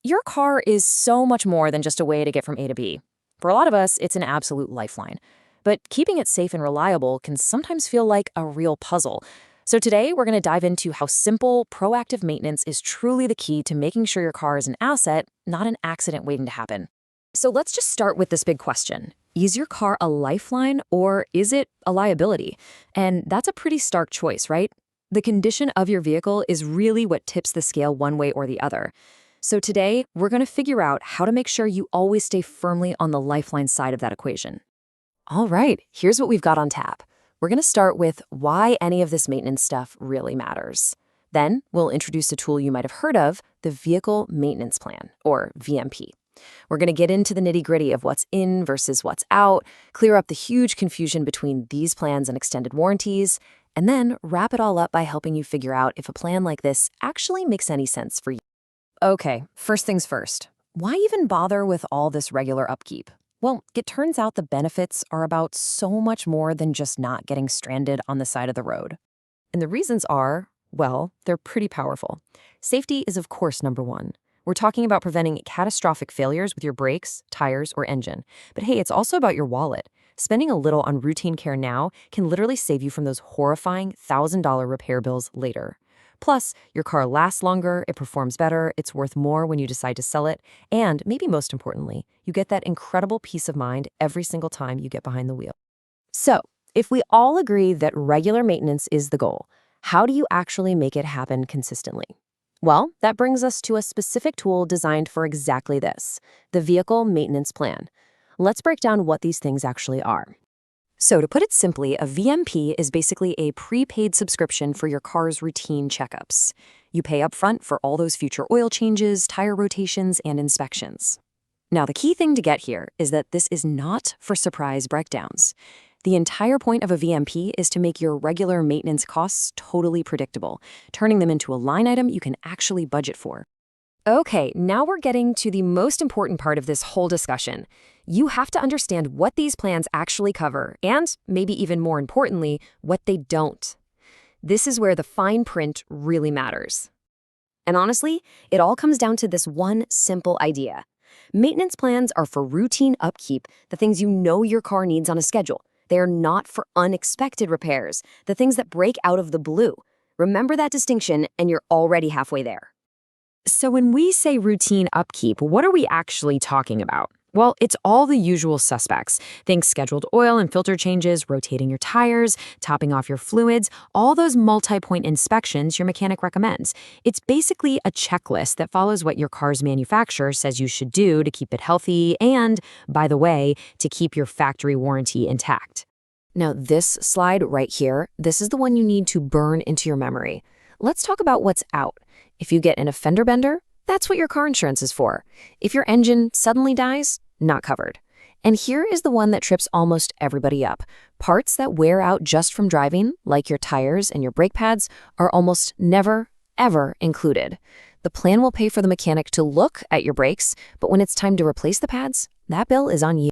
Your car is so much more than just a way to get from A to B. For a lot of us, it's an absolute lifeline. But keeping it safe and reliable can sometimes feel like a real puzzle. So today, we're going to dive into how simple, proactive maintenance is truly the key to making sure your car is an asset, not an accident waiting to happen. So let's just start with this big question. Is your car a lifeline or is it a liability? And that's a pretty stark choice, right? The condition of your vehicle is really what tips the scale one way or the other. So today, we're going to figure out how to make sure you always stay firmly on the lifeline side of that equation. All right, here's what we've got on tap. We're going to start with why any of this maintenance stuff really matters. Then we'll introduce a tool you might have heard of, the Vehicle Maintenance Plan, or VMP. We're going to get into the nitty-gritty of what's in versus what's out, clear up the huge confusion between these plans and extended warranties, and then wrap it all up by helping you figure out if a plan like this actually makes any sense for you. Okay, first things first. Why even bother with all this regular upkeep? Well, it turns out the benefits are about so much more than just not getting stranded on the side of the road. And the reasons are, well, they're pretty powerful. Safety is, of course, number one. We're talking about preventing catastrophic failures with your brakes, tires, or engine. But hey, it's also about your wallet. Spending a little on routine care now can literally save you from those horrifying $1,000 repair bills later. Plus, your car lasts longer, it performs better, it's worth more when you decide to sell it, and maybe most importantly, you get that incredible peace of mind every single time you get behind the wheel. So, if we all agree that regular maintenance is the goal, how do you actually make it happen consistently? Well, that brings us to a specific tool designed for exactly this, the Vehicle Maintenance Plan. Let's break down what these things actually are. So to put it simply, a VMP is basically a prepaid subscription for your car's routine checkups. You pay upfront for all those future oil changes, tire rotations, and inspections. Now, the key thing to get here is that this is not for surprise breakdowns. The entire point of a VMP is to make your regular maintenance costs totally predictable, turning them into a line item you can actually budget for. Okay, now we're getting to the most important part of this whole discussion. You have to understand what these plans actually cover, and maybe even more importantly, what they don't. This is where the fine print really matters. And honestly, it all comes down to this one simple idea. Maintenance plans are for routine upkeep, the things you know your car needs on a schedule. They are not for unexpected repairs, the things that break out of the blue. Remember that distinction, and you're already halfway there. So when we say routine upkeep, what are we actually talking about? Well, it's all the usual suspects. Think scheduled oil and filter changes, rotating your tires, topping off your fluids, all those multi-point inspections your mechanic recommends. It's basically a checklist that follows what your car's manufacturer says you should do to keep it healthy and, by the way, to keep your factory warranty intact. Now, this slide right here, this is the one you need to burn into your memory. Let's talk about what's out. If you get in a fender bender, that's what your car insurance is for. If your engine suddenly dies, not covered. And here is the one that trips almost everybody up. Parts that wear out just from driving, like your tires and your brake pads, are almost never, ever included. The plan will pay for the mechanic to look at your brakes, but when it's time to replace the pads, that bill is on you.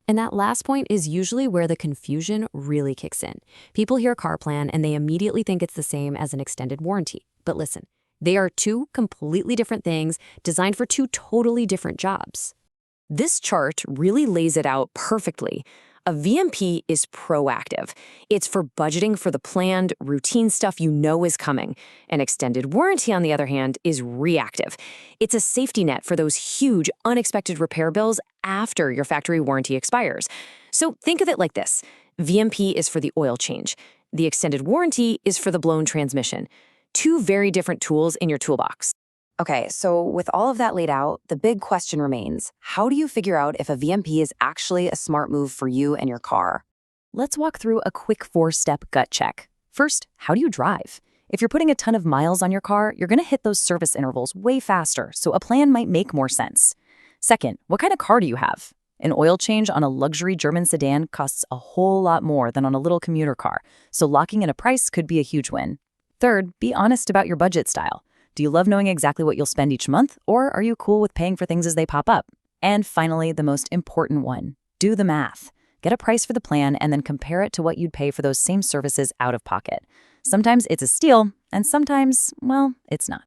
And that last point is usually where the confusion really kicks in. People hear car plan and they immediately think it's the same as an extended warranty. But listen, they are two completely different things designed for two totally different jobs. This chart really lays it out perfectly. A VMP is proactive. It's for budgeting for the planned, routine stuff you know is coming. An extended warranty, on the other hand, is reactive. It's a safety net for those huge, unexpected repair bills after your factory warranty expires. So think of it like this. VMP is for the oil change. The extended warranty is for the blown transmission. Two very different tools in your toolbox. Okay, so with all of that laid out, the big question remains, how do you figure out if a VMP is actually a smart move for you and your car? Let's walk through a quick 4-step gut check. First, how do you drive? If you're putting a ton of miles on your car, you're going to hit those service intervals way faster, so a plan might make more sense. Second, what kind of car do you have? An oil change on a luxury German sedan costs a whole lot more than on a little commuter car, so locking in a price could be a huge win. Third, be honest about your budget style. Do you love knowing exactly what you'll spend each month, or are you cool with paying for things as they pop up? And finally, the most important one, do the math. Get a price for the plan and then compare it to what you'd pay for those same services out of pocket. Sometimes it's a steal, and sometimes, well, it's not.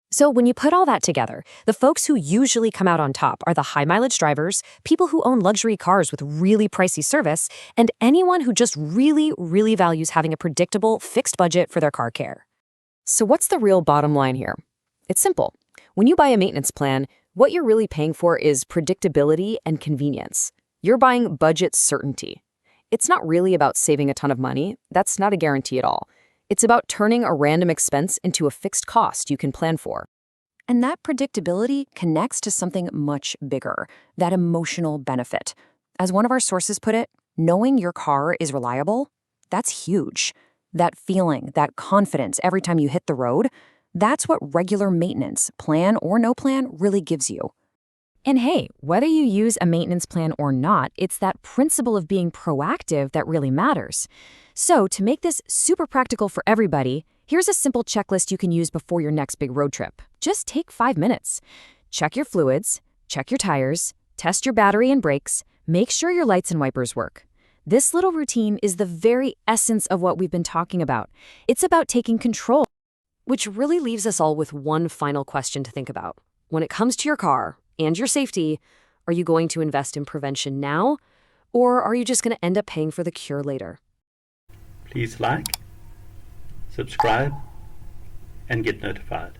So when you put all that together, the folks who usually come out on top are the high-mileage drivers, people who own luxury cars with really pricey service, and anyone who just really, really values having a predictable, fixed budget for their car care. So what's the real bottom line here? It's simple. When you buy a maintenance plan, what you're really paying for is predictability and convenience. You're buying budget certainty. It's not really about saving a ton of money. That's not a guarantee at all. It's about turning a random expense into a fixed cost you can plan for. And that predictability connects to something much bigger, that emotional benefit. As one of our sources put it, knowing your car is reliable, that's huge. That feeling, that confidence every time you hit the road, that's what regular maintenance, plan or no plan, really gives you. And hey, whether you use a maintenance plan or not, it's that principle of being proactive that really matters. So to make this super practical for everybody, here's a simple checklist you can use before your next big road trip. Just take 5 minutes. Check your fluids, check your tires, test your battery and brakes, make sure your lights and wipers work. This little routine is the very essence of what we've been talking about. It's about taking control, which really leaves us all with one final question to think about. When it comes to your car and your safety, are you going to invest in prevention now, or are you just going to end up paying for the cure later? Please like, subscribe, and get notified.